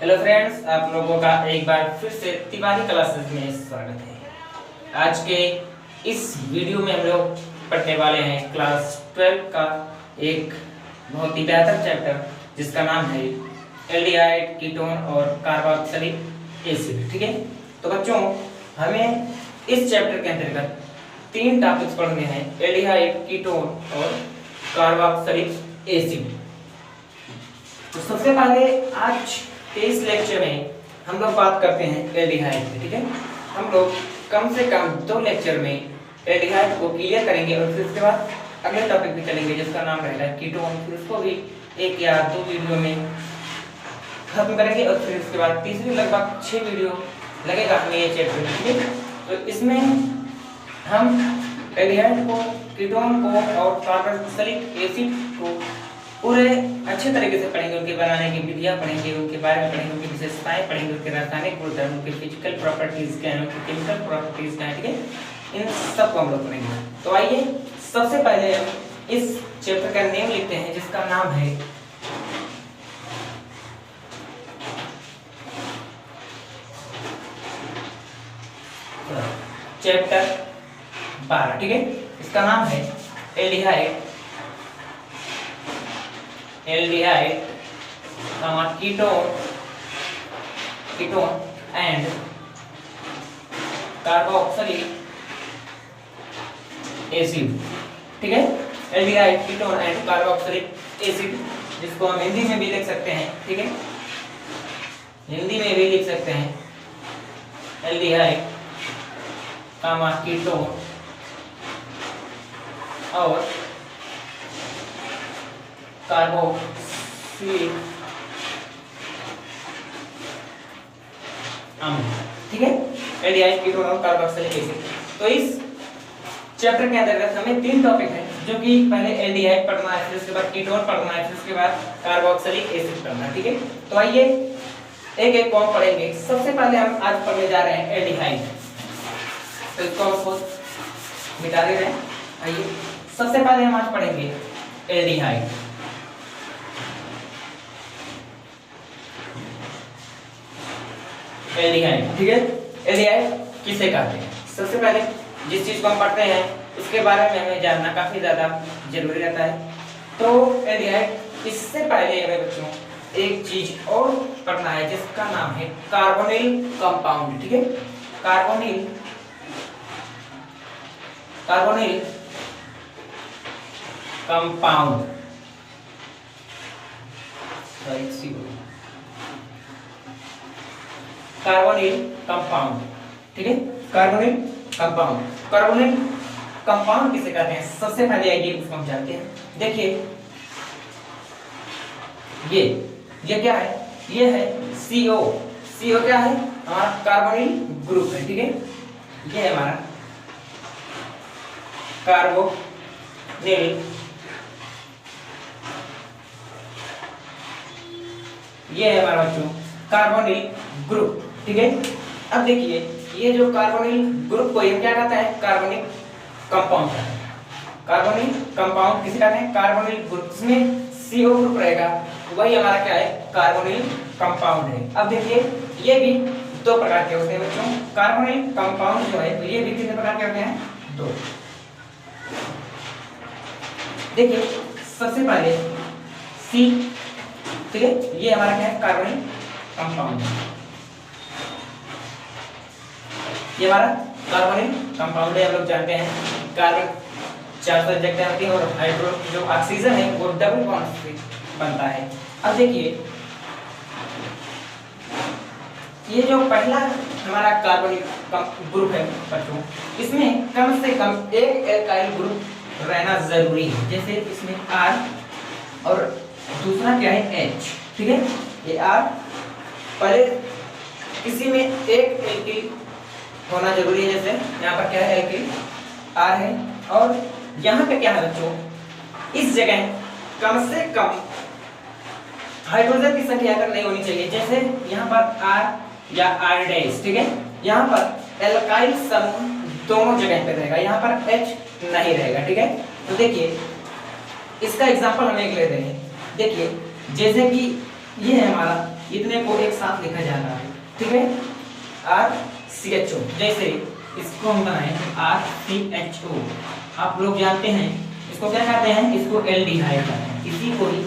Hello friends, आप लोगों का एक बार फिर से तिवारी क्लासेस में स्वागत है। आज के इस वीडियो में हम लोग पढ़ने वाले हैं क्लास 12 का एक बहुत ही बेहतर चैप्टर जिसका नाम है एल्डिहाइड, कीटोन और कार्बोक्सिलिक एसिड। ठीक है, तो बच्चों हमें इस चैप्टर के अंतर्गत 3 टॉपिक्स पढ़ने हैं, एल्डिहाइड, कीटोन और कार्बोक्सिलिक एसिड। तो सबसे पहले आज इस लेक्चर में हम लोग बात करते हैं एल्डिहाइड की। ठीक है, हम लोग कम से कम 2 लेक्चर में एल्डिहाइड को क्लियर करेंगे और फिर उसके बाद अगले टॉपिक पे चलेंगे जिसका नाम रहेगा कीटोन। फिर उसको भी 1 या 2 वीडियो में खत्म करेंगे और फिर उसके बाद तीसरी लगभग 6 वीडियो लगेगा हमें ये चैप्टर में। ठीक है, तो इसमें हम एल्डिहाइड को, कीटोन को और कार्बोक्सिलिक एसिड को पूरे अच्छे तरीके से पढ़ेंगे। उनके बनाने की विधियां पढ़ेंगे, उनके बारे में पढ़ेंगे, उनकी विशेषताएं पढ़ेंगे, उनके रासायनिक गुणधर्म, उनके फिजिकल प्रॉपर्टीज क्या हैं, उनकी केमिकल प्रॉपर्टीज क्या हैं। ठीक है, इन सब को हम लोग पढ़ेंगे। तो आइए सबसे पहले हम इस चैप्टर का नेम लिखते हैं जिसका नाम है चैप्टर 12। ठीक है, इसका नाम है aldehyde, aldehyde, ketone and carboxylic acid. ठीक है, aldehyde, ketone and carboxylic acid, जिसको हम हिंदी में भी लिख सकते हैं। ठीक है, हिंदी में भी लिख सकते हैं एल्डिहाइड, कीटोन और कार्बोक्सिलिक अम्ल। ठीक है, एल्डिहाइड, कीटोन और कार्बोक्सिलिक एसिड। तो इस चैप्टर के अंतर्गत हमें 3 टॉपिक हैं, जो कि पहले एल्डिहाइड पढ़ना है, फिर उसके बाद कीटोन पढ़ना है, फिर उसके बाद कार्बोक्सिलिक एसिड पढ़ना है। ठीक है, तो आइए एक एक को पढ़ेंगे। सबसे पहले हम आज पढ़ने जा रहे हैं एल्डिहाइड, तो इसको हम मिटा दे रहे हैं। आइए सबसे पहले हम आज पढ़ेंगे एल्डिहाइड। एल्डिहाइड, ठीक है, एल्डिहाइड किसे कहते हैं? सबसे पहले जिस चीज को हम पढ़ते हैं उसके बारे में हमें जानना काफी ज्यादा जरूरी रहता है। तो एल्डिहाइड, इससे पहले हमें बच्चों एक चीज और पढ़ना है जिसका नाम है कार्बोनिल कंपाउंड। ठीक है, कार्बोनिल कंपाउंड, कार्बोनिल कंपाउंड। ठीक है, कार्बोनिल कंपाउंड किसे कहते हैं? सबसे पहले आइए उसको हम जानते हैं। देखिए ये क्या है? ये है CO। CO क्या है? हमारा कार्बोनिल ग्रुप है। ठीक है, ये है हमारा कार्बोनिल, ये है हमारा बच्चों कार्बोनिल ग्रुप। ठीक है, अब देखिए ये जो कार्बोनिल ग्रुप को हम क्या कहते हैं? कार्बोनिक कंपाउंड कहते हैं। कार्बोनिल कंपाउंड किसे कहते हैं? कार्बोनिल ग्रुप, जिसमें CO ग्रुप रहेगा वही हमारा क्या है? कार्बोनिल कंपाउंड है। अब देखिए ये भी 2 प्रकार के होते हैं बच्चों। कार्बोनिल कंपाउंड जो है तो ये भी कितने प्रकार के होते हैं? 2। देखिए सबसे पहले C, ठीक है, ये हमारा क्या है? Carbonyl compound. ये हमारा कार्बोनिल कंपाउंड है। हम लोग जानते हैं कार्बन 4 सब्जेक्ट होती है और हाइड्रो जो ऑक्सीजन है वो डबल बॉन्ड से बनता है। अब देखिए ये जो पहला हमारा कार्बोनिल ग्रुप है बच्चों, इसमें कम से कम एक एल्काइल ग्रुप रहना जरूरी है। जैसे इसमें R और दूसरा क्या है? H। ठीक है, ये R, पहले किसी में एक एल्किल होना जरूरी है। जैसे यहाँ पर क्या है? एल्किल R है, और यहाँ पे क्या है बच्चों? इस जगह कम से कम हाइड्रोजन की संख्या अगर नहीं होनी चाहिए। जैसे यहाँ पर R या R', ठीक है, यहाँ पर एल्काइल समूह दोनों जगह पे रहेगा, यहाँ पर H नहीं रहेगा। ठीक है, तो देखिए इसका एग्जांपल हम एक ले रहे हैं। देखिए जैसे कि ये है हमारा, इतने को एक साथ लिखा जा रहा है, ठीक है, RCHO। जैसे इसको हम बनाएं RCHO, आप लोग जानते हैं इसको क्या कहते हैं, इसको एल्डिहाइड कहते हैं, इसी को ही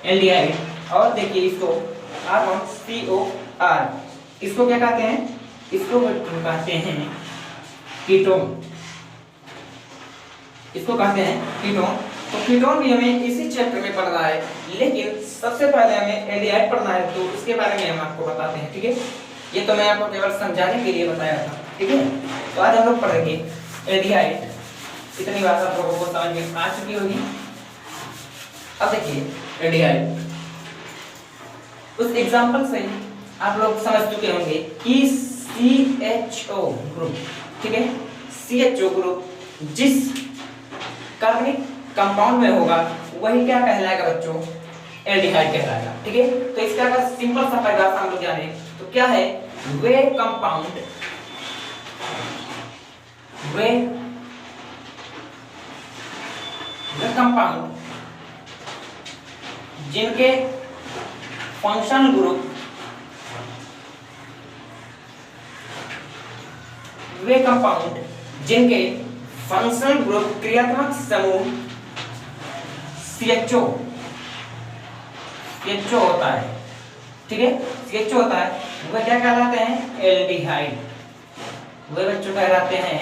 एल्डिहाइड। और देखिए इसको R1COR, इसको क्या कहते हैं, इसको कहते हैं कीटोन, इसको कहते हैं कीटोन। तो कीटोन भी हमें इसी चैप्टर में पढ़ना है, लेकिन सबसे पहले हमें एल्डिहाइड पढ़ना है, तो इसके बारे में हम आपको बताते हैं, ठीक है। ये तो मैं आपको केवल समझाने के लिए बताया था, ठीक है। तो आज हम लोग पढ़ेंगे एल्डिहाइड। इतनी बात आप लोगों को समझ में आ चुकी होगी। अब देखिए एल्डिहाइड, उस एग्जांपल से आप लोग समझ चुके होंगे कि CHO ग्रुप, ठीक है, CHO ग्रुप जिस कार्बनिक कंपाउंड में होगा वही क्या कहलाएगा बच्चों, एल्डिहाइड कहलाएगा, ठीक है। तो इसका अगर सिंपल सा परिभाषा हम लोग जाने तो क्या है, वे कंपाउंड जिनके फंक्शनल ग्रुप, वे कंपाउंड जिनके फंक्शनल ग्रुप क्रियात्मक समूह CHO होता है, ठीक है, CHO होता है, वह क्या कहलाते हैं, एल्डिहाइड। वे बच्चों कहलाते हैं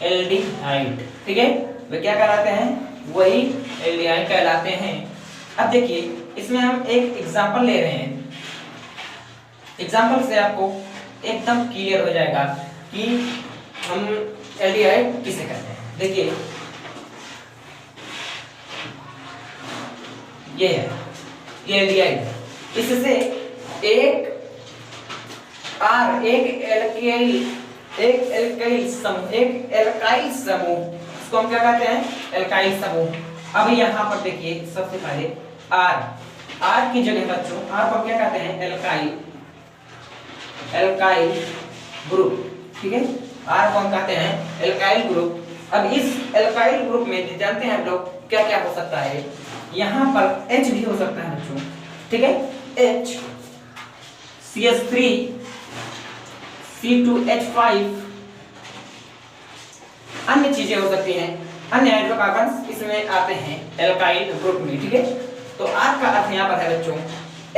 एल्डिहाइड, ठीक है, वे क्या कहलाते हैं, वही एल्डिहाइड कहलाते हैं। अब देखिए इसमें हम एक एग्जांपल ले रहे हैं, एग्जांपल से आपको एकदम क्लियर हो जाएगा कि हम एल्डिहाइड किसे कहते हैं। देखिए ये है, ये एल्डिहाइड है, इससे एक एल्काइल समूह, इसको हम क्या कहते हैं, एल्काइल समूह। अब यहाँ पर देखिए सबसे पहले R की जगह बच्चों, R को क्या कहते हैं, एल्काइल ग्रुप, ठीक है, R को हम कहते हैं एल्काइल ग्रुप। अब इस एल्काइल ग्रुप में जानते हैं हम लोग क्या क्या हो सकता है, यहाँ पर H भी हो सकता है बच्चों, ठीक है, H, CH3, C2H5, अन्य चीजें हो सकती हैं, अन्य हाइड्रोकार्बन्स इसमें आते हैं एल्काइल ग्रुप में, ठीक है। तो R का अर्थ यहाँ पर है बच्चों,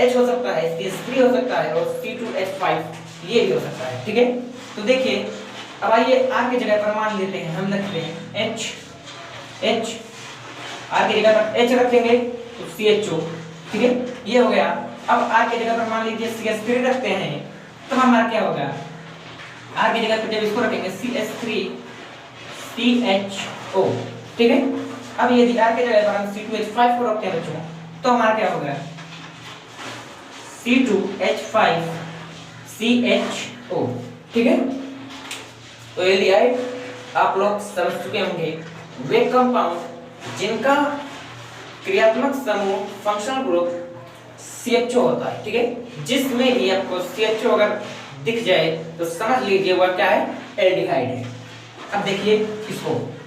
H हो सकता है, CH3 हो सकता है और C2H5 ये भी हो सकता है, ठीक है। तो देखिए अब आइए R की जगह पर मान लेते हैं, हम लिखते हैं H, R की जगह पर H रखेंगे तो CHO, ठीक है, ये हो गया। अब R की जगह पर मान लीजिए CH3 रखते हैं तो हमारा क्या होगा, R की जगह पर जब इसको रखेंगे CH3 CHO, ठीक है। अब यदि R की जगह पर हम C2H5 को रखते हैं बच्चों तो हमारा क्या होगा, C2H5 CHO, ठीक है। तो एल्डिहाइड आप लोग समझ चुके होंगे, वे कंपाउंड जिनका क्रियात्मक समूह फंक्शनल ग्रुप CHO होता है, ठीक है। जिसमें भी आपको CHO अगर दिख जाए तो समझ लीजिए वह क्या है, एल्डिहाइड है। अब देखिए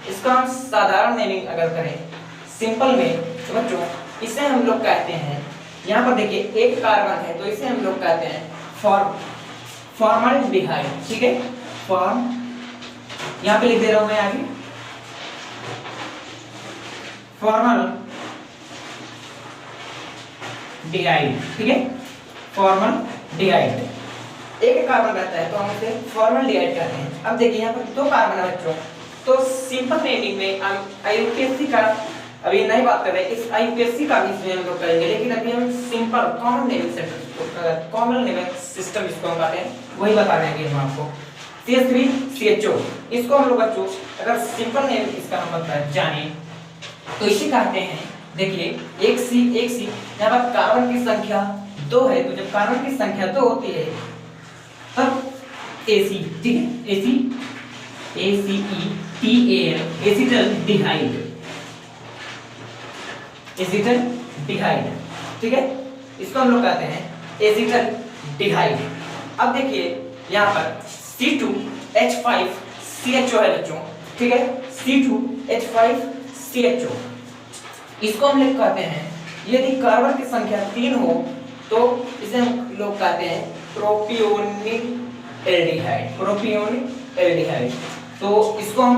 इसका हम साधारण नेमिंग अगर करें सिंपल में तो बच्चों इसे हम लोग कहते हैं, यहाँ पर देखिए एक कार्बन है तो इसे हम लोग कहते हैं फॉर्मल्डिहाइड, ठीक है, फॉर्म, यहाँ पे लिख दे रहा हूं मैं आगे, फॉर्मल्डिहाइड, ठीक है, फॉर्मल्डिहाइड। एक कार्बन रहता है तो हम उसे फॉर्मल्डिहाइड कहते हैं। अब देखिए यहाँ पर दो कार्बन है बच्चों, तो सिंपल नेमिंग में हम IUPAC का अभी नहीं बात कर रहे, इस IUPAC का भी इसमें हम लोग करेंगे, लेकिन अभी हम सिंपल कॉमन नेमिंग सिस्टम इसको हम कहते हैं वही बता देंगे हम आपको। CH3 CHO, इसको हम लोग बच्चों अगर सिंपल नेम इसका हम बताएं जाने तो इसे कहते हैं, देखिए एक C यहाँ पर कार्बन की संख्या 2 है, तो जब कार्बन की संख्या 2 होती है तब AC, ठीक है, ACETAL, एसिटल्डिहाइड, ठीक है, इसको हम लोग कहते हैं एसिटल्डिहाइड। अब देखिए यहाँ पर C2H5 CHO है बच्चों, ठीक है, C2H5 CHO, इसको हम लोग कहते हैं यदि कार्बन की संख्या 3 हो तो इसे हम लोग कहते हैं प्रोपियोनिक एल्डिहाइड, प्रोपियोनिक एल्डिहाइड। तो इसको हम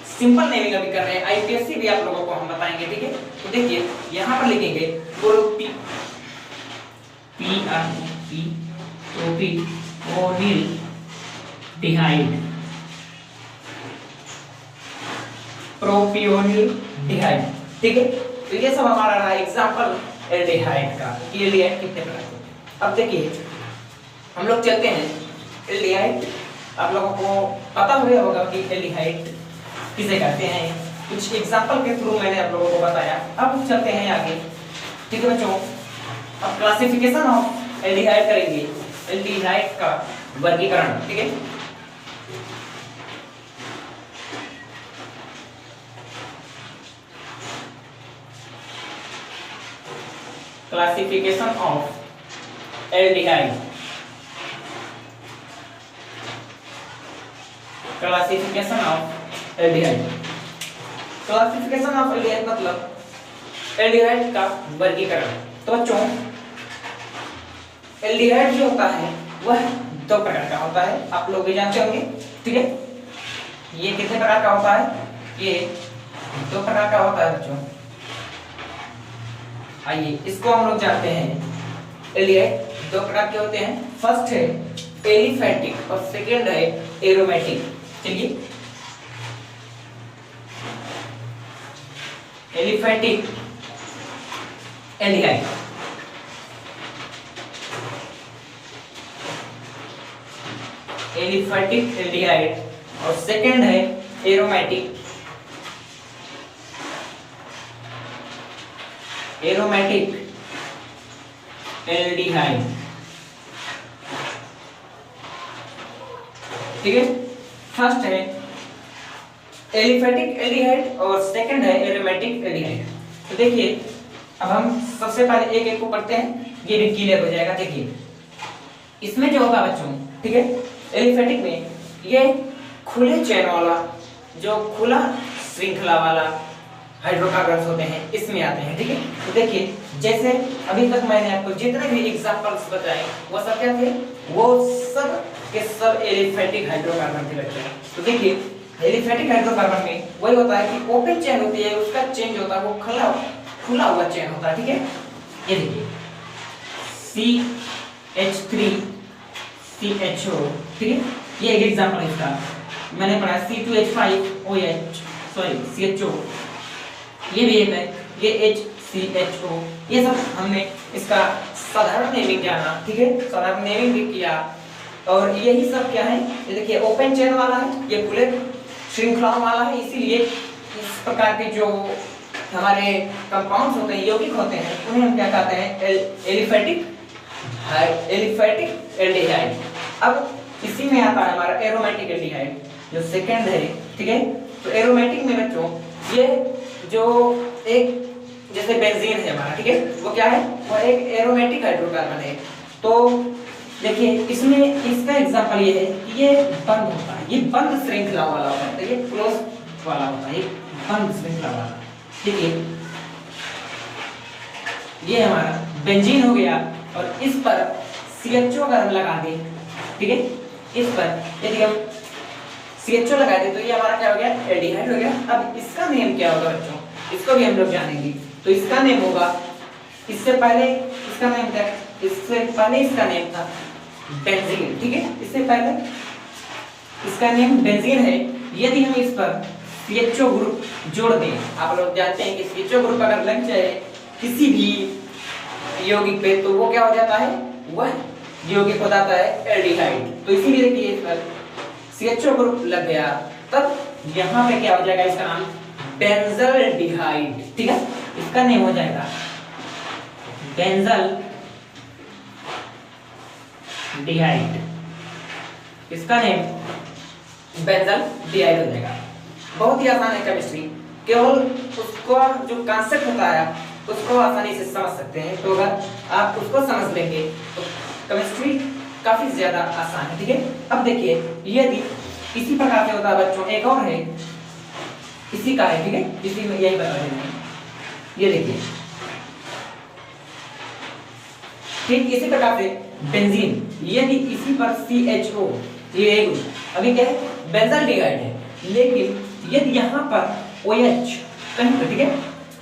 सिंपल नेमिंग अभी कर रहे हैं, आईपीएससी भी आप लोगों को हम बताएंगे, ठीक है। तो देखिए यहां पर लिखेंगे प्रोपियोनिल डिहाइड, प्रोपियोनिल डिहाइड, ठीक है। तो ये सब हमारा रहा एग्जांपल एल्डिहाइड का, कि एल्डिहाइड कितने प्रकार के होते हैं। अब देखिए हम लोग चलते हैं एल्डिहाइड, आप लोगों को पता होगा कि एल्डिहाइड किसे कहते हैं, कुछ एग्जांपल के थ्रू मैंने आप लोगों को बताया। अब चलते हैं आगे, ठीक है बच्चों। अब क्लासिफिकेशन ऑफ एल्डिहाइड करेंगे, एल्डिहाइड का वर्गीकरण, ठीक है। Classification of aldehyde, classification of aldehyde, classification of aldehyde मतलब एल्डिहाइड का वर्गीकरण। तो बच्चों एल्डिहाइड जो होता है वह दो प्रकार का होता है, आप लोग भी जानते होंगे, ठीक है। ये कितने प्रकार का होता है, ये दो प्रकार का होता है बच्चों। आइए इसको हम लोग जानते हैं। एल्डिहाइड दो प्रकार के होते हैं, फर्स्ट है एलिफैटिक और सेकंड है एरोमेटिक। चलिए एलिफैटिक एल्डिहाइड, एलिफैटिक एल्डिहाइड और सेकंड है एरोमेटिक, एरोमेटिक एल्डिहाइड, ठीक है। फर्स्ट है एलिफैटिक एल्डिहाइड और सेकंड है एरोमेटिक एल्डिहाइड। तो देखिए अब हम सबसे पहले एक एक को पढ़ते हैं, ये भी क्लियर हो जाएगा। देखिए इसमें जो होगा बच्चों, ठीक है, एलिफैटिक में ये खुले चेन वाला, जो खुला श्रृंखला वाला हाइड्रोकार्बन्स होते हैं, इसमें आते हैं, ठीक है। तो देखिए जैसे अभी तक मैंने आपको जितने भी एग्जांपल्स बताए वो सब क्या थे, वो सब के सब एलिफैटिक हाइड्रोकार्बन थे बच्चों। तो देखिए एलिफैटिक हाइड्रोकार्बन में वही होता है कि ओपन चेन होती है, उसका चेन जो होता है वो खुला हुआ चेन होता है, ठीक है। ये देखिए CH3 CHO, ठीक है, ये एक एग्जांपल है इसका। मैंने पढ़ा C2H5OH, सॉरी CHO, ये भी एक है, ये HCHO। ये सब हमने इसका साधारण नेमिंग जाना, ठीक है, साधारण नेमिंग भी किया। और यही सब क्या है, ये देखिए ओपन चेन वाला है, ये खुले श्रृंखलाओं वाला है, इसीलिए इस प्रकार के जो हमारे कंपाउंड्स होते हैं, यौगिक होते हैं, उन्हें हम क्या कहते हैं, एलिफैटिक एल्डिहाइड। अब इसी में आता है हमारा एरोमेटिक एल्डिहाइड जो सेकंड है, ठीक है। तो एरोमेटिक में बच्चों ये जो एक जैसे बेंजीन है हमारा, ठीक है, वो क्या है, वो एक एरोमेटिक हाइड्रोकार्बन है। तो देखिए इसमें इसका एग्जांपल ये है कि ये बंद होता है, ये बंद श्रृंखला वाला होता है, ये क्लोज वाला होता है, ये बंद श्रृंखला वाला, ठीक है। ये हमारा बेंजीन हो गया और इस पर CHO अगर हम लगा दें, ठीक है, इस पर यदि हम CHO लगा दें तो ये हमारा क्या हो गया, एल्डिहाइड हो गया। अब इसका नेम क्या होगा बच्चों, इसको भी हम लोग जानेंगे। तो इसका नेम होगा, इससे पहले इसका नेम था, इससे पहले इसका नेम था बेंजीन, ठीक है, इससे पहले इसका नेम बेंजीन है। यदि हम इस पर CHO ग्रुप जोड़ दें, आप लोग जानते हैं कि CHO ग्रुप अगर लग जाए किसी भी यौगिक पे तो वो क्या हो जाता है, वह यौगिक हो जाता है एल्डिहाइड। तो इसीलिए देखिए इस पर CHO ग्रुप लग गया, तब यहाँ पे क्या हो जाएगा, इसका नाम बेंजल्डिहाइड, ठीक है, इसका नेम हो जाएगा बेंजल्डिहाइड, इसका नेम बेंजल्डिहाइड हो जाएगा। बहुत ही आसान है केमिस्ट्री, केवल उसका जो कांसेप्ट होता है उसको आसानी से समझ सकते हैं। तो अगर आप उसको समझ लेंगे तो केमिस्ट्री काफी ज्यादा आसान है, ठीक है। अब देखिए यदि इसी प्रकार से होता है बच्चों, एक और है इसी का है, ठीक है, इसी में यही बता रहे हैं। ये देखिए ठीक इसी प्रकार से बेंजीन, यदि इसी पर CHO, ये अभी क्या है बेंजल्डिहाइड है, लेकिन यदि यहाँ पर OH कहीं पर, ठीक है,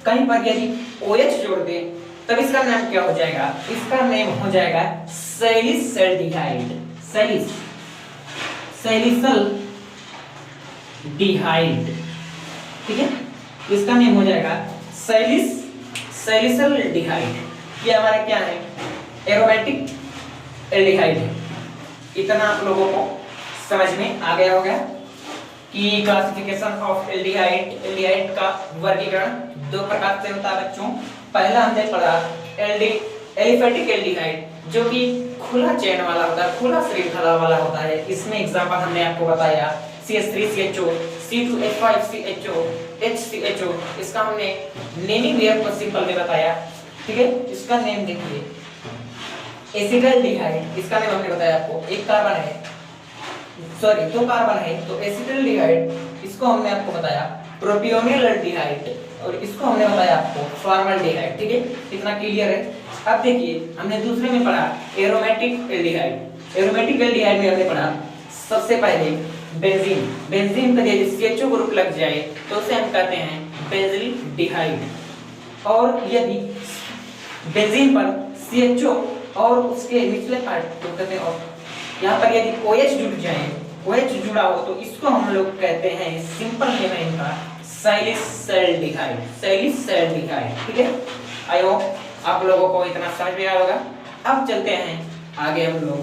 कहीं पर यदि OH जोड़ दे तब इसका नाम क्या हो जाएगा, इसका नाम हो जाएगा सैलिसल्डिहाइड, सैलिसल्डिहाइड, ठीक है, इसका नाम हो जाएगा सैलिसल्डिहाइड। ये हमारा क्या है, एरोमेटिक एल्डिहाइड है। इतना आप लोगों को समझ में आ गया होगा कि क्लासिफिकेशन ऑफ एल्डिहाइड, एल्डिहाइड का वर्गीकरण दो प्रकार से होता है बच्चों। पहला हमने पढ़ा एलिफेटिक एल्डिहाइड, जो कि खुला चेन वाला होता है, खुला श्रृंखला वाला होता है। इसमें एग्जांपल हमने आपको बताया CH3CHO, C2H5CHO, HCHO। इसका हमने नेमिंग वे को सिंपल में बताया, ठीक है। इसका नेम देखिए एसिटल्डिहाइड, इसका नेम हमने बताया आपको, एक कार्बन है, सॉरी दो कार्बन है, तो एसिटल्डिहाइड, इसको हमने आपको बताया प्रोपियोनिलडिहाइड, और इसको हमने बताया आपको फॉर्मल्डिहाइड, ठीक है। इतना क्लियर है। अब देखिए हमने दूसरे में पढ़ा एरोमेटिक एल्डिहाइड। एरोमेटिक एल्डिहाइड में हमने पढ़ा सबसे पहले बेंजीन, बेंजीन पर यदि CHO ग्रुप लग जाए तो उसे हम कहते हैं बेंजिल्डिहाइड, और यदि बेंजीन पर CHO और उसके निचले पार्ट को कहते हैं, और यहाँ पर यदि OH जुड़ जाए, OH जुड़ा हो तो इसको हम लोग कहते हैं, सिंपल नेम है इनका सैलिसल्डिहाइड, सैलिसल्डिहाइड, ठीक है। आई होप आप लोगों को इतना समझ में आया होगा। अब चलते हैं आगे हम लोग।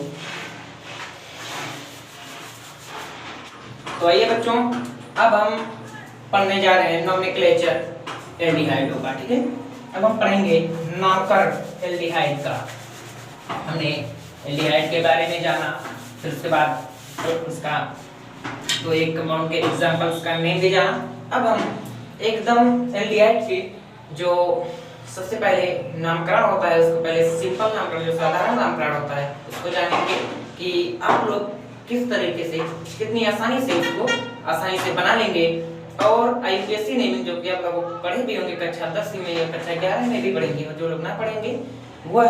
तो आइए बच्चों, अब हम पढ़ने जा रहे हैं नोमेनक्लेचर एल्डिहाइडों का, ठीक है। अब हम पढ़ेंगे नामकरण एल्डिहाइड का। हमने एल्डिहाइड के बारे में जाना, फिर उसके बाद उसका तो एक अमाउंट के एग्जांपल्स का नेम भी जाना। अब हम एकदम एल्डिहाइड के जो सबसे पहले नामकरण होता है, उसको पहले सिंपल नामकरण, जो साधारण नामकरण होता है, उसको जानेंगे कि आप लोग किस तरीके से, कितनी आसानी से उसको आसानी से बना लेंगे। और IUPAC नेमिंग जो कि आप लोग पढ़े भी होंगे कक्षा 10 में या कक्षा 11 में भी पढ़ेंगे, और जो लोग ना पढ़ेंगे वह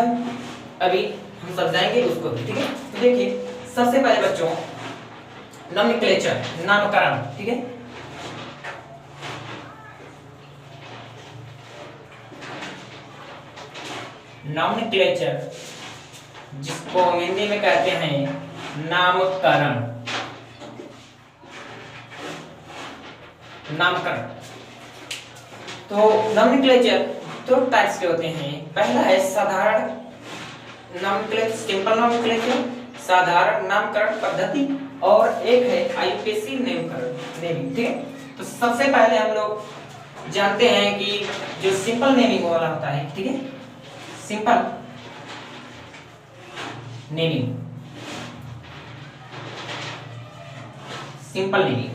अभी हम समझाएंगे उसको, ठीक है। तो देखिए सबसे पहले बच्चों नोमेनक्लेचर, नामकरण, ठीक है। नोमेनक्लेचर जिसको हम हिंदी में कहते हैं नामकरण, नामकरण। तो नोमेनक्लेचर दो टाइप्स के होते हैं। पहला है साधारण नोमेनक्लेचर, सिंपल नोमेनक्लेचर, साधारण नामकरण पद्धति, और एक है IUPAC नेमिंग, ठीक है। तो सबसे पहले हम लोग जानते हैं कि जो सिंपल नेमिंग वाला होता है, ठीक है, सिंपल नेमिंग, सिंपल नेमिंग।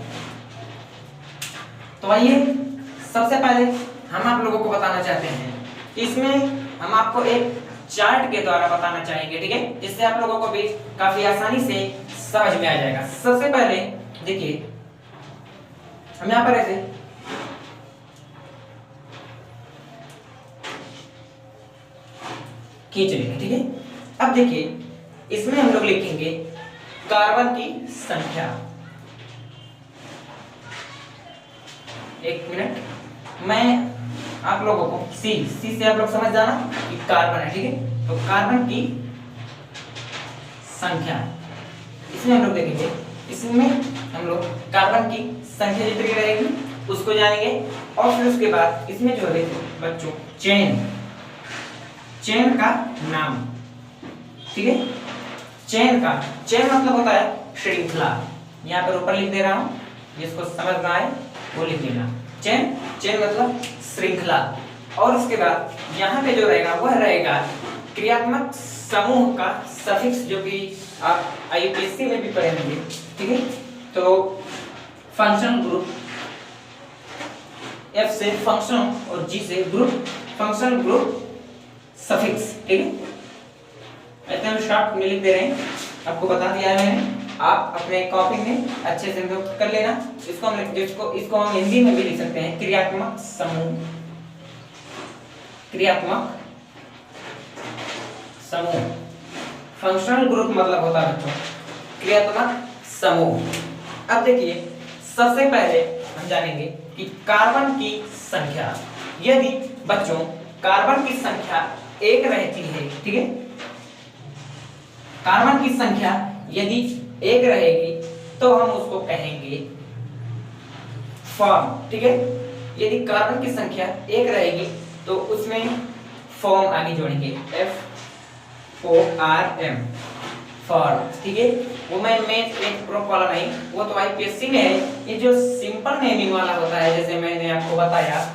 तो आइए सबसे पहले हम आप लोगों को बताना चाहते हैं कि इसमें हम आपको एक चार्ट के द्वारा बताना चाहेंगे, ठीक है, जिससे आप लोगों को भी काफी आसानी से समझ में आ जाएगा। सबसे पहले देखिए हम यहाँ पर ऐसे खींच लेंगे, ठीक है। अब देखिए इसमें हम लोग लिखेंगे कार्बन की संख्या। एक मिनट, मैं आप लोगों को सी से आप लोग समझ जाना कि कार्बन है, ठीक है। तो कार्बन की संख्या इसमें हम लोग देखेंगे, इसमें हम लोग कार्बन की संख्या जितनी रहेगी उसको जानेंगे, और फिर उसके बाद इसमें जो है बच्चों चेन का नाम, ठीक है। चेन मतलब होता है श्रृंखला। यहाँ पर ऊपर लिख दे रहा हूँ, जिसको समझना है वो लिख देना। चेन मतलब श्रृंखला, और उसके बाद यहाँ पे जो रहेगा वह रहेगा क्रियात्मक समूह का सफिक्स, जो कि आप IUPAC में भी पढ़े होंगे, ठीक है। तो फंक्शन ग्रुप, F से फंक्शन और G से ग्रुप, फंक्शन ग्रुप सफिक्स, ठीक है। ऐसे हम शॉर्ट में लिख दे रहे हैं, आपको बता दिया है मैंने, आप अपने कॉपी में अच्छे से नोट कर लेना। इसको हम हिंदी में भी लिख सकते हैं क्रियात्मक समूह, क्रियात्मक समूह। फंक्शनल ग्रुप मतलब होता है बच्चों क्रियात्मक समूह। अब देखिए सबसे पहले हम जानेंगे कि कार्बन की संख्या। यदि बच्चों कार्बन की संख्या एक रहती है, ठीक है, कार्बन की संख्या यदि एक रहेगी तो हम उसको कहेंगे फॉर्म, ठीक है। यदि कार्बन की संख्या एक रहेगी तो उसमें फॉर्म आगे जोड़ेंगे, FORM, फॉर्म, ठीक है। वुमेन में एक प्रो कॉलम है, वो तो आईपीएससी में है। ये जो सिंपल नेमिंग वाला होता है, जैसे मैंने आपको बताया,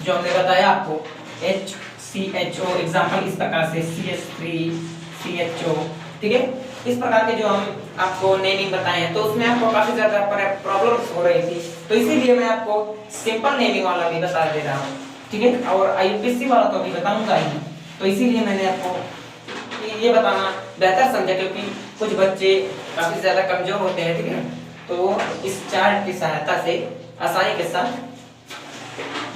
जो हमने बताया आपको HCHO एग्जांपल इस प्रकार से CH3CHO, ठीक है। इस प्रकार के जो हम आपको नेमिंग बताए हैं तो उसमें आपको काफी ज्यादा प्रॉब्लम्स हो रही थी, तो इसीलिए मैं आपको सिंपल नेमिंग वाला भी बता दे रहा हूँ, ठीक है। और आईपीएससी वाला तो अभी बताऊंगा ही, तो इसीलिए मैंने आपको ये बताना बेहतर समझा, क्योंकि कुछ बच्चे काफी ज्यादा कमजोर होते हैं, ठीक है। तो इस चार्ट की सहायता से आसानी के साथ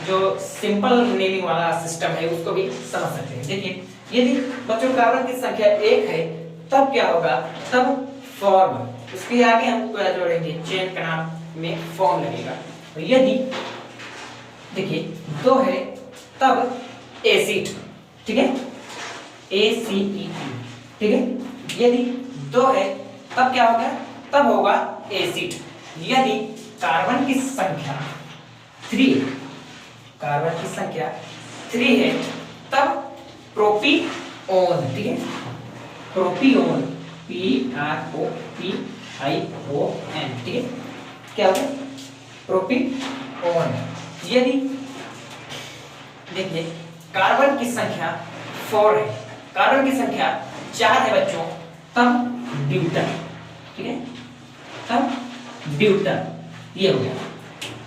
जो सिंपल नेमिंग वाला सिस्टम है उसको भी समझ सकते हैं। देखिए यदि बच्चों कार्बन की संख्या एक है तब क्या होगा, तब फॉर्म, उसके आगे हम क्या जोड़ेंगे, चेन का नाम में फॉर्म लगेगा। तो यदि देखिए दो है तब एसिड, ठीक है, ACED, ठीक है। यदि दो है तब क्या होगा, तब होगा एसिड। यदि कार्बन की संख्या 3, कार्बन की संख्या 3 है तब प्रोपीओन, ठीक है, प्रोपीओन, PROPION, ठीक है, क्या होगा, प्रोपीओन। यदि देखिए कार्बन की संख्या 4 है, कार्बन की संख्या 4 है बच्चों, तब ब्यूटन, ठीक है, तब ब्यूटन, ये हो गया।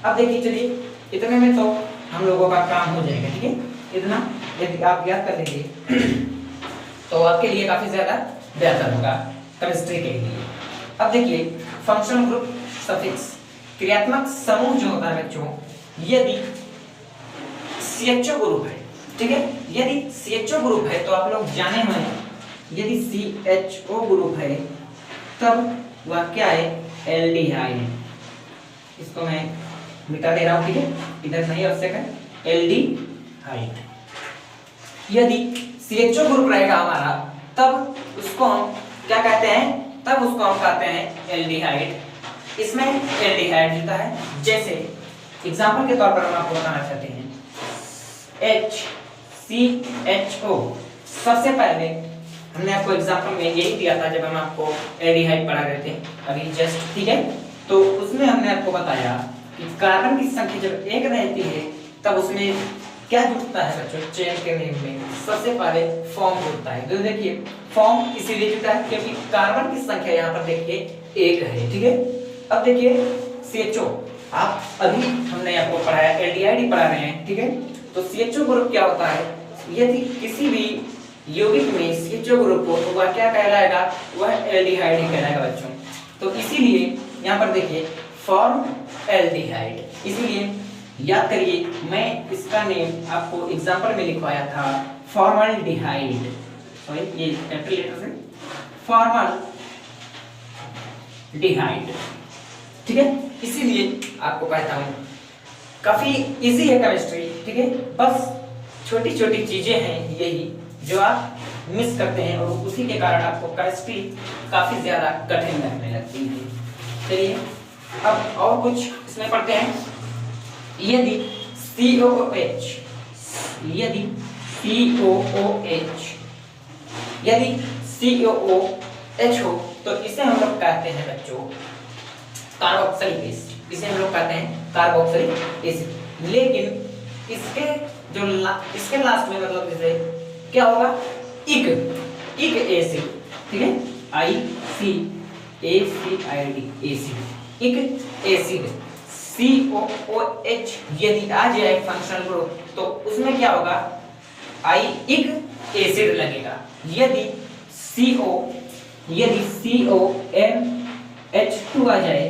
अब देखिए चलिए इतने में तो हम लोगों का काम हो जाएगा, ठीक है। इतना यदि आप याद कर लेंगे तो आपके लिए काफी ज्यादा बेहतर होगा केमिस्ट्री के लिए। अब देखिए फंक्शनल ग्रुप सफिक्स, क्रियात्मक समूह जो होता है बच्चों, यदि CHO ग्रुप है, ठीक है, यदि CHO ग्रुप है तो आप लोग जाने हुए हैं, यदि CHO ग्रुप है तब वह क्या है, एल्डिहाइड। इसको मैं मिटा दे रहा हूं, ठीक है, इधर नहीं आवश्यक है, एल्डिहाइड। यदि CHO ग्रुप रहेगा हमारा तब उसको हम क्या कहते हैं, तब उसको हम कहते हैं एल्डिहाइड। इसमें एल्डिहाइड होता है, जैसे एग्जांपल के तौर पर हम आपको बताना चाहते हैं HCHO। सबसे पहले हमने आपको एग्जांपल में यही दिया था जब हम आपको एल्डिहाइड पढ़ा रहे थे अभी जस्ट, ठीक है। तो उसमें हमने आपको बताया कि कार्बन की संख्या जब एक रहती है तब उसमें क्या जुड़ता है बच्चों, चेन के नेम में सबसे पहले फॉर्म जुड़ता है। तो देखिए फॉर्म इसीलिए जुड़ता है क्योंकि कार्बन की संख्या यहाँ पर देखिए एक है, ठीक है। अब देखिए CHO, आप अभी हमने आपको पढ़ाया एल्डिहाइड पढ़ा रहे हैं, ठीक है। तो CHO ग्रुप क्या होता है, यदि किसी भी यौगिक में CHO ग्रुप हो तो वह क्या कहलाएगा, वह एल्डिहाइड ही कहलाएगा बच्चों। तो इसीलिए यहाँ पर देखिए फॉर्म एल्डिहाइड, इसीलिए याद करिए मैं इसका नेम आपको एग्जांपल में लिखवाया था फॉर्मल्डिहाइड, सॉरी ये कैपिटल लेटर से फॉर्मल्डिहाइड, ठीक है। इसीलिए आपको कहता हूँ काफी इजी है केमिस्ट्री, ठीक है। बस छोटी छोटी चीजें हैं यही जो आप मिस करते हैं और उसी के कारण आपको केमिस्ट्री काफी ज्यादा कठिन लगने लगती है। चलिए अब और कुछ इसमें पढ़ते हैं। यदि COOH, यदि COOH, यदि COOH हो तो इसे हम लोग कहते हैं बच्चों कार्बोक्सिलिक एसिड, इसे हम लोग कहते हैं कार्बोक्सिलिक एसिड। लेकिन इसके जो इसके लास्ट में मतलब जैसे क्या होगा, इक एसिड, ठीक है, ICACID एसिड, इक एसिड। COOH यदि आ जाए फंक्शनल ग्रुप तो उसमें क्या होगा, इक एसिड लगेगा। यदि COMH2 आ जाए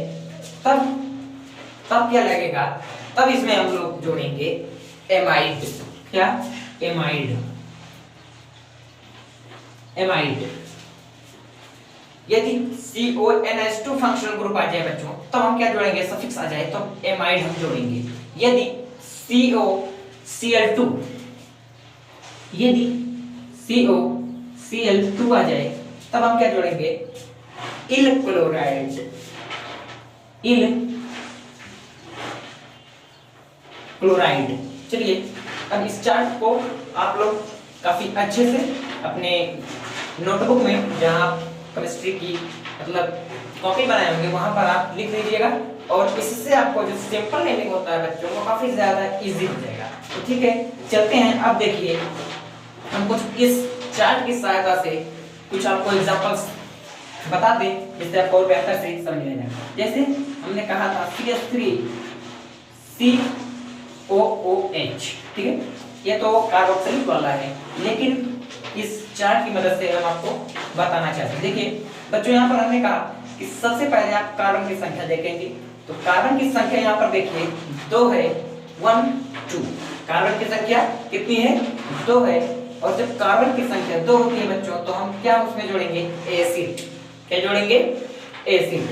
तब क्या लगेगा, तब इसमें हम लोग जोड़ेंगे एमाइड। क्या, एमाइड, एमाइड। यदि CONH2 फंक्शनल ग्रुप आ जाए बच्चों तो हम क्या जोड़ेंगे, सफिक्स आ जाए तो एमाइड हम जोड़ेंगे। यदि COCl2 आ जाए तब हम क्या जोड़ेंगे, इल क्लोराइड। चलिए अब इस चार्ट को आप लोग काफी अच्छे से अपने नोटबुक में, जहां आप केमिस्ट्री की मतलब कॉपी बनाए होंगे वहां पर आप लिख लीजिएगा, और इससे आपको जो सिंपल नेमिंग होता है बच्चों वो काफी ज्यादा इजी हो जाएगा। तो ठीक है, चलते हैं। अब देखिए हम कुछ इस चार्ट की सहायता से कुछ आपको एग्जांपल्स बता दें जिससे आपको और बेहतर से समझ में आएगा। जैसे हमने कहा था CH3 COOH, ठीक है, ये तो कार्बोक्सिलिक वाला है, लेकिन इस चार्ट की मदद से हम आपको बताना चाहते हैं। देखिए बच्चों यहाँ पर हमने कहा कि सबसे पहले आप कार्बन की संख्या देखेंगे, तो कार्बन की संख्या यहाँ पर देखिए 2 है, 1 2। कार्बन की संख्या कितनी है, 2 है। और जब कार्बन की संख्या 2 होती है बच्चों तो हम क्या उसमें जोड़ेंगे, एसिड। क्या जोड़ेंगे, एसिड।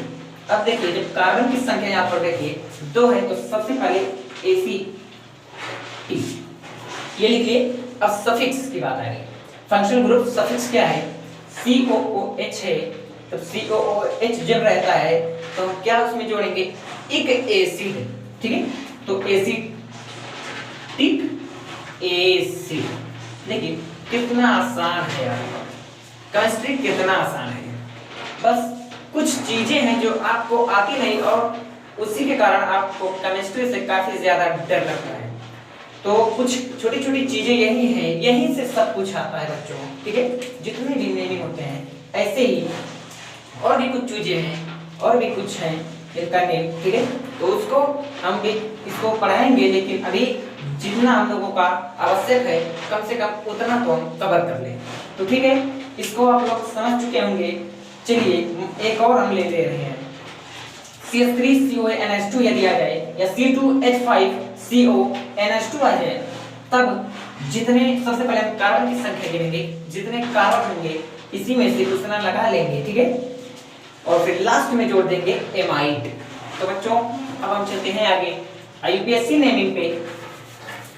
अब देखिए जब कार्बन की संख्या यहाँ पर देखिए 2 है तो सबसे पहले ACT ये लिखिए। अब सफिक्स की बात आ रही है, फंक्शनल ग्रुप सफिक्स क्या है, COOH है। तो COOH जब रहता है तो हम क्या उसमें जोड़ेंगे, एक एसिड, ठीक है। तो एसिटिक एसिड। देखिए कितना आसान है यार, केमिस्ट्री कितना आसान है। बस कुछ चीजें हैं जो आपको आती नहीं और उसी के कारण आपको केमिस्ट्री से काफी ज्यादा डर लगता है। तो कुछ छोटी छोटी चीजें यही हैं, यहीं से सब कुछ आता है बच्चों, ठीक है। जितने भी नेमिंग होते हैं ऐसे ही और भी कुछ चीजें हैं और भी कुछ हैं इनका नेम, ठीक है। तो उसको हम भी इसको पढ़ाएंगे, लेकिन अभी जितना हम लोगों का आवश्यक है कम से कम उतना तो हम कवर कर लें। तो ठीक है, इसको आप लोग समझ चुके होंगे। चलिए एक और हम ले ले रहे हैं, CH3CONH2 यदि आ जाए या C2H5CONH2 आ जाए तब जितने, सबसे पहले हम कार्बन की संख्या गिनेंगे, जितने कार्बन होंगे इसी में से उतना लगा लेंगे, ठीक है। और फिर लास्ट में जोड़ देंगे एमाइड। तो बच्चों अब हम चलते हैं आगे IUPAC नेमिंग पे,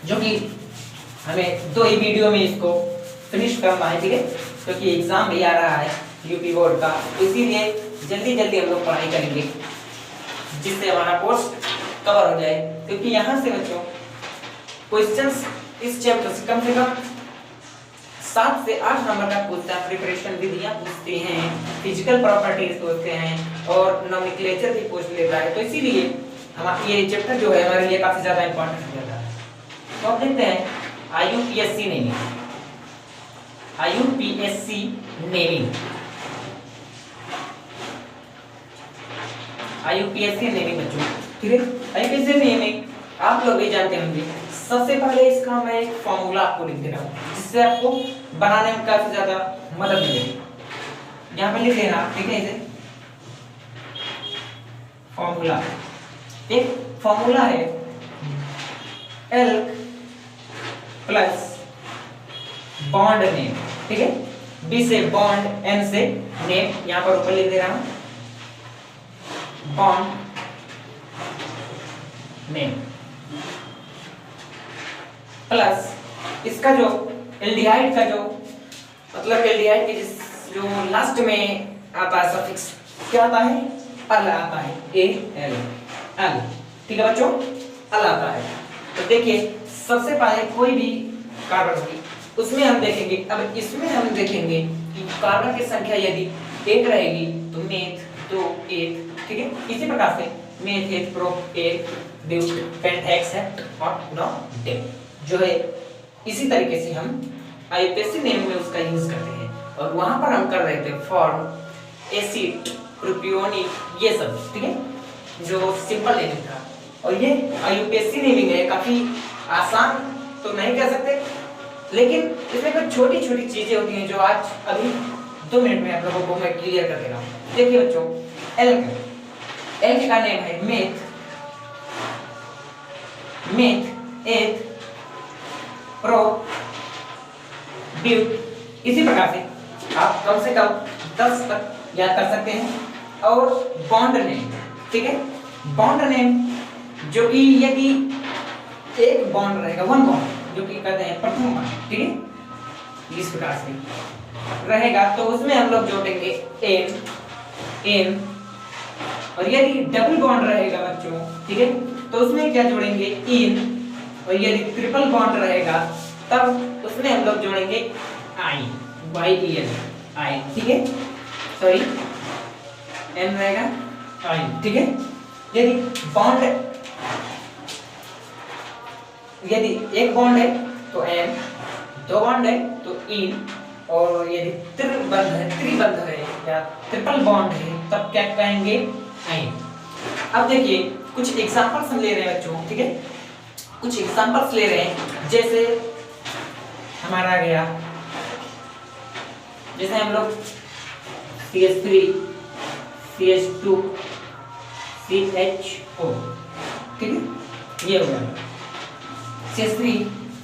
जो कि हमें 2 ही वीडियो में इसको फिनिश करना है, ठीक है, क्योंकि एग्जाम भी आ रहा है यूपी बोर्ड का, इसीलिए जल्दी जल्दी हम लोग पढ़ाई करेंगे जिससे हमारा कोर्स कवर हो जाए। क्योंकि यहाँ से बच्चों क्वेश्चंस इस चैप्टर से कम 7 से 8 नंबर का पूछता है। प्रिपरेशन विधियां पूछते हैं, फिजिकल प्रॉपर्टीज पूछते हैं और नोमेनक्लेचर भी पूछ लेता है। तो इसीलिए हमारा ये चैप्टर जो है हमारे लिए काफी ज्यादा इंपॉर्टेंट हो जाता है। तो अब देखते हैं IUPAC naming. IUPAC naming, IUPAC naming बच्चों, ठीक है। IUPAC नेमिंग आप लोग भी जानते होंगे। सबसे पहले इसका मैं एक फॉर्मूला आपको लिख दे रहा हूँ जिससे आपको बनाने में काफी ज्यादा मदद मिलेगी। यहाँ पे लिख लेना, ठीक है। इसे फॉर्मूला, एक फॉर्मूला है एल्क प्लस बॉन्ड नेम, ठीक है। B से बॉन्ड, N से नेम, यहाँ पर ऊपर लिख दे रहा हूँ बॉन्ड नेम प्लस इसका जो एल्डिहाइड का जो मतलब एल्डिहाइड के जो लास्ट में आता है सफिक्स क्या आता है, अल आता है, AL, अल, ठीक है बच्चों, अल आता है। तो देखिए सबसे पहले कोई भी कार्बन होगी उसमें हम देखेंगे, अब इसमें हम देखेंगे कि कार्बन की संख्या यदि 1 रहेगी तो मेथ 2 1, ठीक है। इसी प्रकार से मेथ एथ प्रोप 1 ब्यूट पेंटेक्सेट और नॉट जो है, इसी तरीके से हम IUPAC नेम में उसका यूज करते हैं। और वहां पर हम कर रहे थे फॉर्म एसिड प्रोपियोनिक ये सब, ठीक है, जो सिंपल नेमिंग था। और ये IUPAC नेमिंग है, काफी आसान तो नहीं कह सकते, लेकिन इसमें कुछ छोटी छोटी चीजें होती हैं जो आज अभी 2 मिनट में आप लोगों को मैं क्लियर कर दे रहा हूँ। देखिए बच्चों, एल्क का नेम है मेथ एथ प्रो ब्यूट। इसी प्रकार से आप कम से कम 10 तक याद कर सकते हैं। और बॉन्ड नेम, ठीक है, बॉन्ड नेम जो कि यदि एक बॉन्ड रहेगा, वन बॉन्ड जो कि कहते हैं प्रथम बॉन्ड, ठीक है, इस प्रकार से रहेगा तो उसमें हम लोग जोड़ेंगे एन एन। और यदि डबल बॉन्ड रहेगा बच्चों, ठीक है, तो उसमें क्या जोड़ेंगे इन। और यदि ट्रिपल बॉन्ड रहेगा तब उसमें हम लोग जोड़ेंगे आई, वाई ई एन, आई, ठीक है, सॉरी एन रहेगा आई, ठीक है। यदि बॉन्ड, यदि एक बॉन्ड है तो एन, दो बॉन्ड है तो इन, और यदि त्रिबंध है या ट्रिपल बॉन्ड है तब क्या कहेंगे आई। अब देखिए कुछ एग्जांपल्स हम ले रहे हैं बच्चों, ठीक है, कुछ एग्जांपल्स ले रहे हैं। जैसे हमारा आ गया, जैसे हम लोग CH3 CH2 CHO, ठीक है, ये हो गया CH3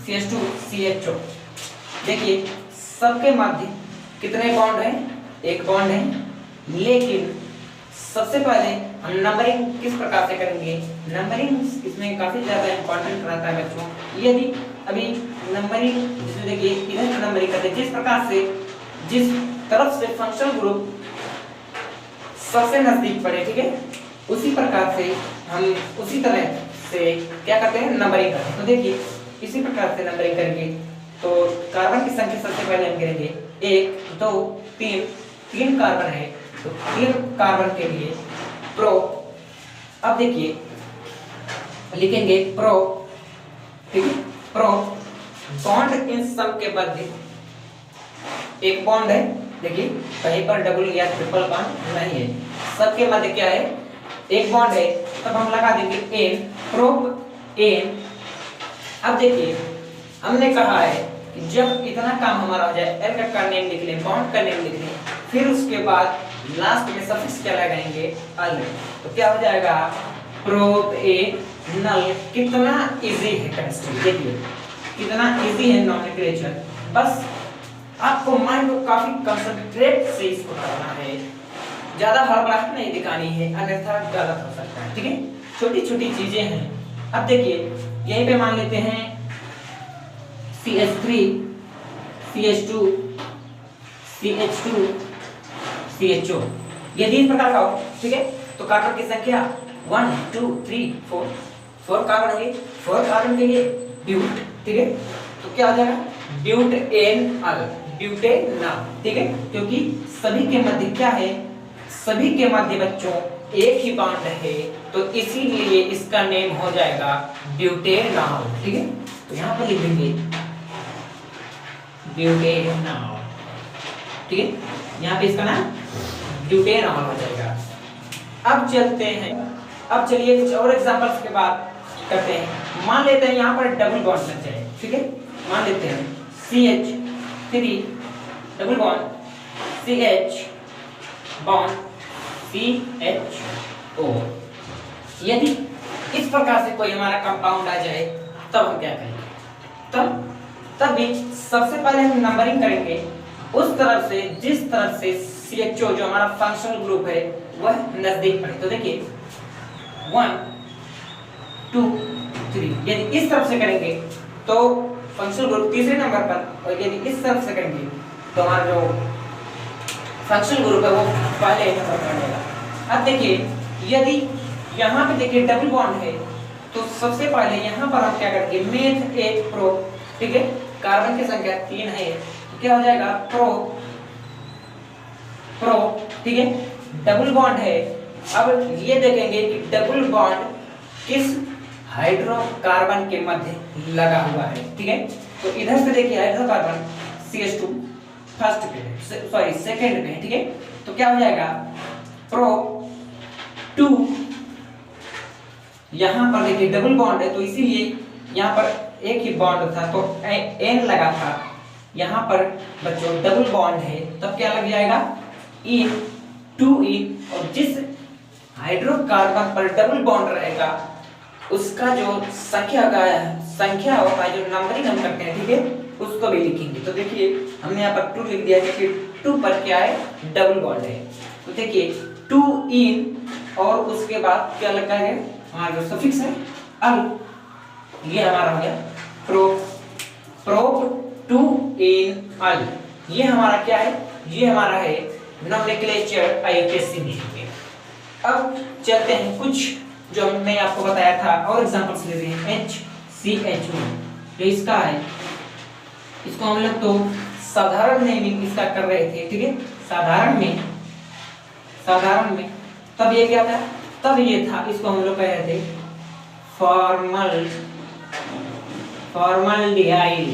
CH2 CHO। देखिए सबके मध्य कितने बॉन्ड हैं, एक बॉन्ड है, लेकिन सबसे पहले हम नंबरिंग किस प्रकार से करेंगे। नंबरिंग इसमें काफी ज्यादा इंपॉर्टेंट रहता है बच्चों। यदि अभी नंबरिंग, जैसे देखिए इधर नंबरिंग करते हैं, जिस प्रकार से जिस तरफ से फंक्शनल ग्रुप सबसे नजदीक पड़े, ठीक है, उसी प्रकार से हम उसी तरह से क्या करते हैं, नंबरिंग करते हैं। तो देखिए इसी प्रकार से नंबरिंग करेंगे तो कार्बन की संख्या सबसे पहले हम गिनेंगे 1 2 3, 3 कार्बन है तो 3 कार्बन के लिए प्रो। अब देखिए लिखेंगे प्रो, ठीक है, प्रो बॉन्ड इन सब के मध्य एक बॉन्ड है, देखिए कहीं पर डबल या ट्रिपल बॉन्ड नहीं है, सबके मध्य क्या है, एक बॉन्ड है, तब हम लगा देंगे एन, प्रोप एन। अब देखिए हमने कहा है कि जब इतना काम हमारा हो जाए, एल का नेम लिख लें, बॉन्ड का नेम लिख लें, फिर उसके बाद लास्ट में सफिक्स क्या लगाएंगे, अल, तो क्या हो जाएगा प्रोप ए नल। कितना इजी है केमिस्ट्री, देखिए कितना इजी है नॉमेनक्लेचर। बस आपको माइंड को काफी कंसंट्रेट से इसको करना है, ज्यादा हड़बड़ाहट नहीं दिखानी है, अन्यथा गलत हो सकता है, ठीक है, छोटी छोटी चीजें हैं। अब देखिए यहीं पे मान लेते हैं CH3 CH2 CH2 CHO, यदि इस प्रकार का हो, ठीक है, तो कार्बन की संख्या 1 2 3 4, 4 कार्बन होंगे, 4 कार्बन के लिए ब्यूट, ठीक है, तो क्या हो जाएगा ब्यूटेनॉल, ब्यूटेनॉल, ठीक है, क्योंकि सभी के मध्य क्या है, सभी के मध्य बच्चों एक ही बॉन्ड है, तो इसीलिए इसका नेम हो जाएगा ब्यूटेनॉल, ठीक है। तो यहाँ पर लिख देंगे ब्यूटेनॉल, ठीक है, यहाँ पे इसका नाम ब्यूटेनॉल हो जाएगा। अब चलते हैं, अब चलिए कुछ और एग्जांपल्स के बाद करते हैं। मान लेते हैं यहाँ पर डबल बॉन्ड लग जाए, ठीक है, मान लेते हैं CH3 double bond CH bond CHO। यदि इस प्रकार से कोई हमारा कंपाउंड आ जाए तब हम क्या करेंगे, तब भी सबसे पहले हम नंबरिंग करेंगे उस तरफ से जिस तरफ से CHO जो हमारा फंक्शनल ग्रुप है वह नजदीक पड़े। तो देखिए 1 2 3, यदि इस तरफ से करेंगे तो फंक्शनल ग्रुप तीसरे नंबर पर, और यदि इस तरफ से करेंगे तो हमारा जो फंक्शनल ग्रुप है वो पहले नंबर पर रहेगा। अब देखिए यदि यहाँ पे देखिए डबल बॉन्ड है तो सबसे पहले यहाँ पर हम क्या करेंगे, मेथ एक प्रो, ठीक है, कार्बन की संख्या 3 है, तो क्या हो जाएगा प्रो प्रो, ठीक है, डबल बॉन्ड है। अब ये देखेंगे कि डबल बॉन्ड किस हाइड्रोकार्बन के मध्य लगा हुआ है, ठीक है, तो इधर से देखिए हाइड्रोकार्बन CH2 फर्स्ट पे, सॉरी सेकंड पे, ठीक है, तो क्या हो जाएगा प्रो 2। यहाँ पर देखिए डबल बॉन्ड है तो इसीलिए यहाँ पर एक ही बॉन्ड था तो एन लगा था, यहाँ पर बच्चों डबल बॉन्ड है तब क्या लग जाएगा ई 2E, और जिस हाइड्रोकार्बन पर डबल बॉन्ड रहेगा उसका जो संख्या होगा, जो नंबरिंग हम करते हैं, ठीक है, उसको भी लिखेंगे। तो देखिए हमने यहाँ पर 2 लिख दिया क्योंकि टू पर क्या है, डबल बॉन्ड है। तो देखिए टू इन और उसके बाद क्या लगा है, हमारा जो सफिक्स है अल, ये हमारा हो गया प्रोप, प्रोप टू इन अल, ये हमारा क्या है, ये हमारा है नोमेनक्लेचर आईयूपीएससी में। अब चलते हैं कुछ जो हमने आपको बताया था और एग्जांपल्स लेते हैं। HCHO जो इसका है, इसको हम लोग तो साधारण नेमिंग इसका कर रहे थे, ठीक है, साधारण में तब ये क्या था, तब ये था, इसको हम लोग कह रहे थे फॉर्मल्डिहाइड।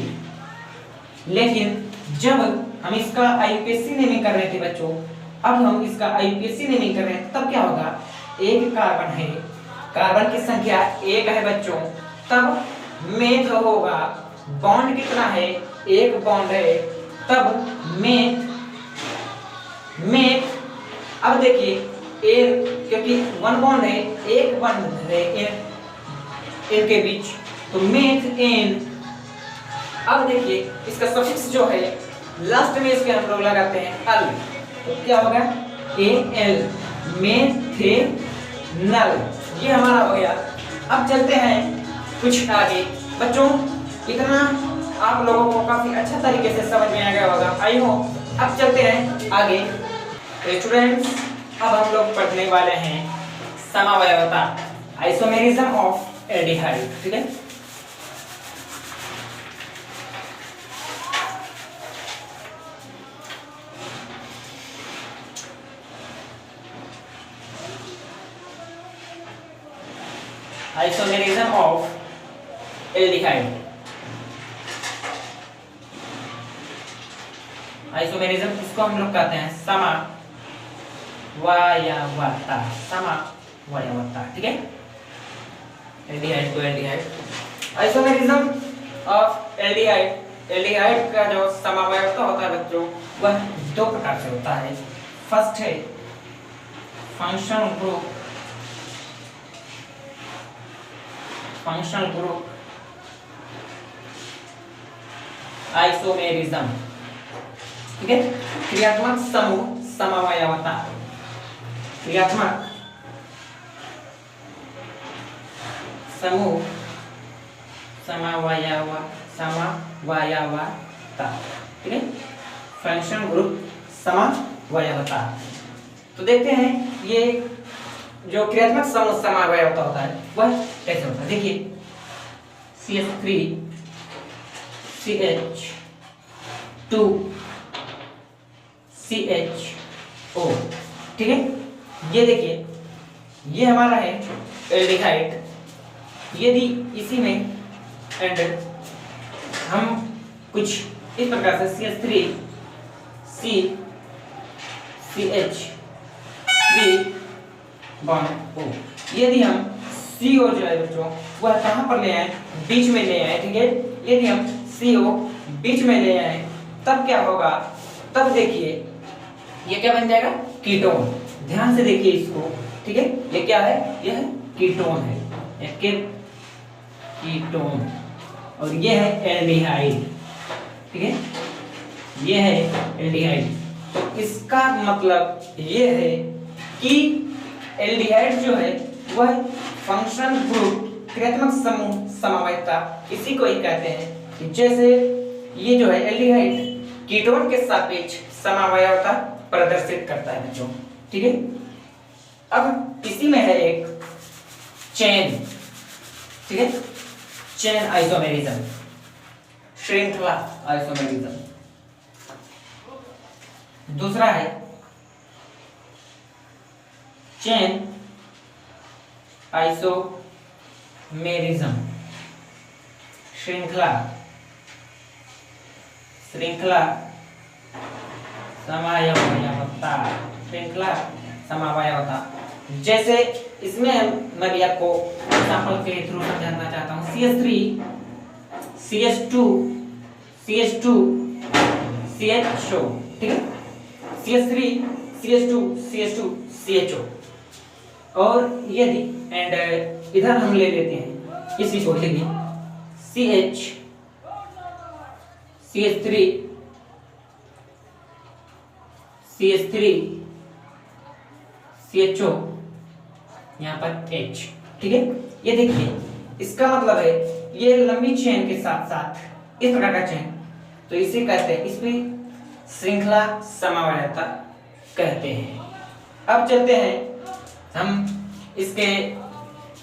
लेकिन जब हम इसका आईयूपीएससी नेमिंग कर रहे थे बच्चों, अब हम इसका आईयूपीएससी नेमिंग कर रहे हैं, तब क्या होगा, एक कार्बन है, कार्बन की संख्या एक है बच्चों, तब मेथ होगा, बॉन्ड कितना है, एक बॉन्ड है, तब मेथ। अब देखिए एन, क्योंकि वन बॉन्ड है, एक बॉन्ड है एन के बीच, तो मेथ एन। अब देखिए इसका सफिक्स जो है लास्ट में इसके हम लोग लगाते हैं अल, तो क्या होगा AL, मेथेनल, ये हमारा हो गया। अब चलते हैं कुछ आगे बच्चों, इतना आप लोगों को काफी अच्छा तरीके से समझ में आ गया होगा, आई होप। अब चलते हैं आगे स्टूडेंट्स, अब हम लोग पढ़ने वाले हैं समवायवता, आइसोमेरिज्म ऑफ एल्डिहाइड, ठीक है। आइसोमेरिज्म ऑफ एल्डिहाइड, आइसोमेरिज्म इसको हम लोग कहते हैं समवायवता, ठीक है, एल्डिहाइड को aldehyde. Isomerism of aldehyde, aldehyde का जो समवायवता होता है बच्चों, वह दो प्रकार से होता है। फर्स्ट है फंक्शनल ग्रुप, आइसोमेरिज्म, ठीक है। क्रियात्मक समूह समवायवता, क्रियात्मक समूह समवायवता, ठीक है, फंक्शन ग्रुप समवायवता। तो देखते हैं ये जो क्रियात्मक समूह समवायवता होता है वह कैसे होता है। देखिए CH3CH2 CHO, ठीक है। ये देखिए ये हमारा है एल्डिहाइड, यदि इसी में एंड हम कुछ इस प्रकार से CH3 बॉन्ड O, यदि हम CO जो है बच्चों वह कहां पर ले आए, बीच में ले आए, ठीक है। यदि हम CO बीच में ले आए तब क्या होगा, तब देखिए ये क्या बन जाएगा, कीटोन। ध्यान से देखिए इसको, ठीक है, ये क्या है, यह कीटोन है, कीटोन, और ये है एल्डिहाइड, ठीक है, ये है एल्डिहाइड। तो इसका मतलब ये है कि एल्डिहाइड जो है वह फंक्शन ग्रुप क्रियात्मक समूह समवायता, इसी को ही कहते हैं। जैसे ये जो है एल्डिहाइड कीटोन के सापेक्ष समवायता प्रदर्शित करता है बच्चों, ठीक है। अब इसी में है एक चेन, ठीक है, चेन आइसोमेरिज्म, श्रृंखला आइसोमेरिज्म। दूसरा है चेन आइसोमेरिज्म, श्रृंखला समवायवता। जैसे इसमें मैं भी आपको एग्जांपल के थ्रू समझाना चाहता हूँ। CH2 CHO, ठीक है, CH3 CH2 CHO, और यदि एंड इधर हम ले लेते हैं इसी को, देखिए CH3 CH3 CHO, यहाँ पर H। ठीक है, ये देखिए इसका मतलब है ये लंबी चेन के साथ साथ इस प्रकार का चेन, तो इसे कहते हैं, इसमें श्रृंखला समवायता कहते हैं। अब चलते हैं हम इसके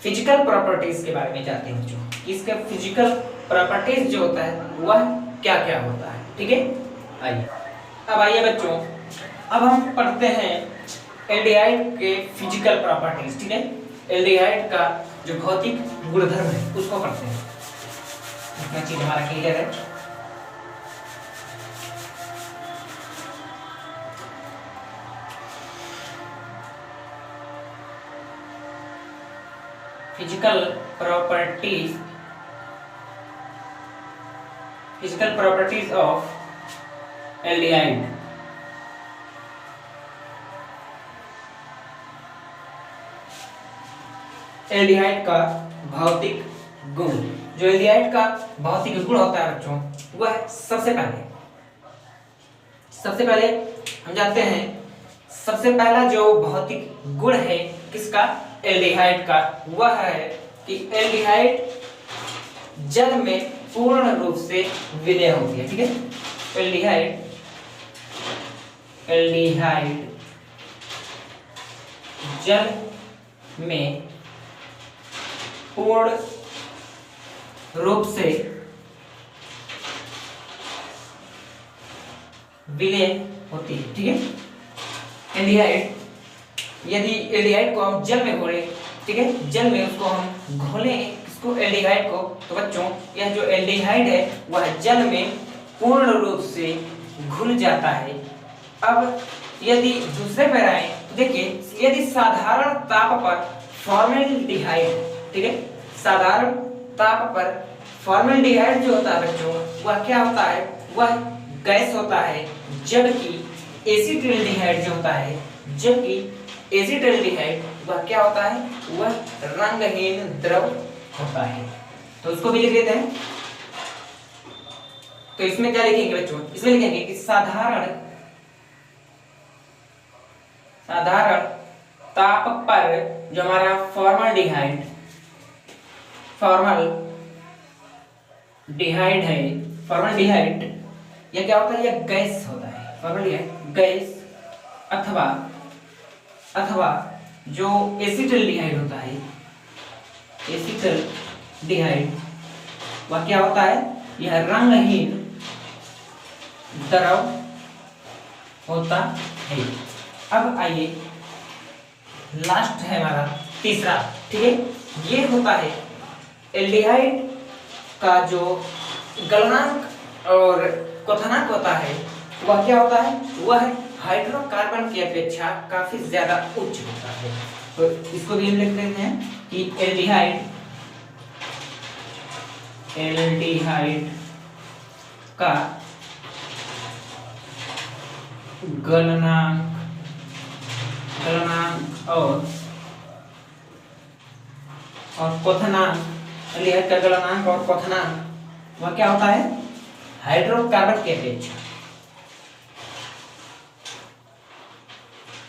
फिजिकल प्रॉपर्टीज के बारे में जानते हैं बच्चों। इसका फिजिकल प्रॉपर्टीज जो होता है वह क्या क्या होता है। ठीक है, आइए अब आइए बच्चों, अब हम पढ़ते हैं एल्डिहाइड के फिजिकल प्रॉपर्टीज। ठीक है, एल्डिहाइड का जो भौतिक गुणधर्म है उसको पढ़ते हैं। इतना चीज हमारा क्लियर है। Physical properties of aldehyde. Aldehyde का भौतिक गुण, जो एल्डिहाइड का भौतिक गुण होता है बच्चों, वह सबसे पहले हम जानते हैं, सबसे पहला जो भौतिक गुण है किसका, एल्डिहाइड का, वह है कि एल्डिहाइड जल में पूर्ण रूप से विलय होती है। ठीक है, एल्डिहाइड जल में पूर्ण रूप से विलय होती है। ठीक है, एल्डिहाइड, यदि एल्डिहाइड को हम जल में घोलें, ठीक है, जल में उसको हम घोलें इसको एल्डिहाइड को, तो बच्चों यह जो एल्डिहाइड है वह जल में पूर्ण रूप से घुल जाता है। अब यदि दूसरे पर आए तो देखिए, यदि साधारण ताप पर फॉर्मेल्डिहाइड, ठीक है, साधारण ताप पर फॉर्मेल्डिहाइड जो होता है बच्चों वह क्या होता है, वह गैस होता है, जबकि एसिटिल्डिहाइड जो होता है, जबकि एसिटिल्डिहाइड वह क्या होता है, वह रंगहीन द्रव होता है। तो उसको भी लिख देते हैं। तो इसमें क्या लिखेंगे बच्चों, इसमें लिखेंगे कि साधारण ताप पर जो हमारा फॉर्मल्डिहाइड है, फॉर्मल्डिहाइड यह क्या होता है, यह गैस होता है, फॉर्मल्डिहाइड गैस, अथवा जो एसिटिल्डिहाइड होता है, एसिटिल्डिहाइड वह क्या होता है, यह रंगहीन द्रव होता है। अब आइए लास्ट है हमारा तीसरा। ठीक है, ये होता है एल्डिहाइड का जो गलनांक और क्वथनांक होता है वह क्या होता है, वह हाइड्रोकार्बन की अपेक्षा काफी ज्यादा उच्च होता है। तो इसको भी हम लिख देते हैं कि एल्डिहाइड का गलनांक और क्वथनांक, एल्डिहाइड का गलनांक और क्वथनांक वह क्या होता है, हाइड्रोकार्बन की अपेक्षा,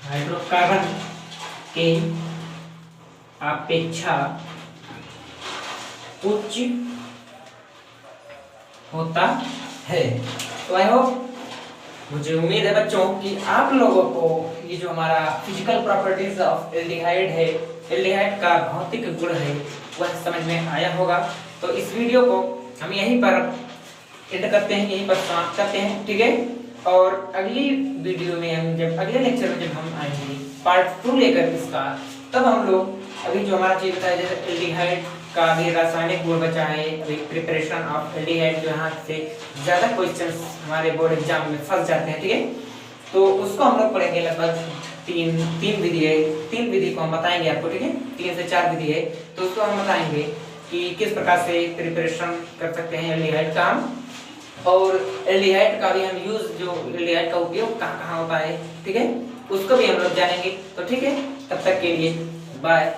हाइड्रोकार्बन के अपेक्षा उच्च होता है। तो आई होप, मुझे उम्मीद है बच्चों कि आप लोगों को ये जो हमारा फिजिकल प्रॉपर्टीज ऑफ एल्डिहाइड है, एल्डिहाइड का भौतिक गुण है, वह समझ में आया होगा। तो इस वीडियो को हम यहीं पर एंड करते हैं, यहीं पर समाप्त करते हैं। ठीक है, और अगली वीडियो में हम जब अगले लेक्चर में जब हम आएंगे पार्ट 2 लेकर इसका, तब हम लोग अभी जो हमारा चीज बताया जैसे एल्डिहाइड का भी रासायनिक गुण बचा है, अभी प्रिपरेशन ऑफ एल्डिहाइड, जो यहाँ से ज्यादा क्वेश्चंस हमारे बोर्ड एग्जाम में फंस जाते हैं। ठीक है, तो उसको हम लोग पढ़ेंगे, लगभग तीन विधि है, 3 विधि को हम बताएंगे आपको। ठीक है, 3 से 4 विधि है, तो उसको हम बताएंगे कि किस प्रकार से प्रिपरेशन कर सकते हैं एल्डिहाइड का हम, और एल्डिहाइड का भी हम यूज, जो एल्डिहाइड का उपयोग कहाँ कहाँ होता है। ठीक है, उसको भी हम लोग जानेंगे। तो ठीक है, तब तक के लिए बाय।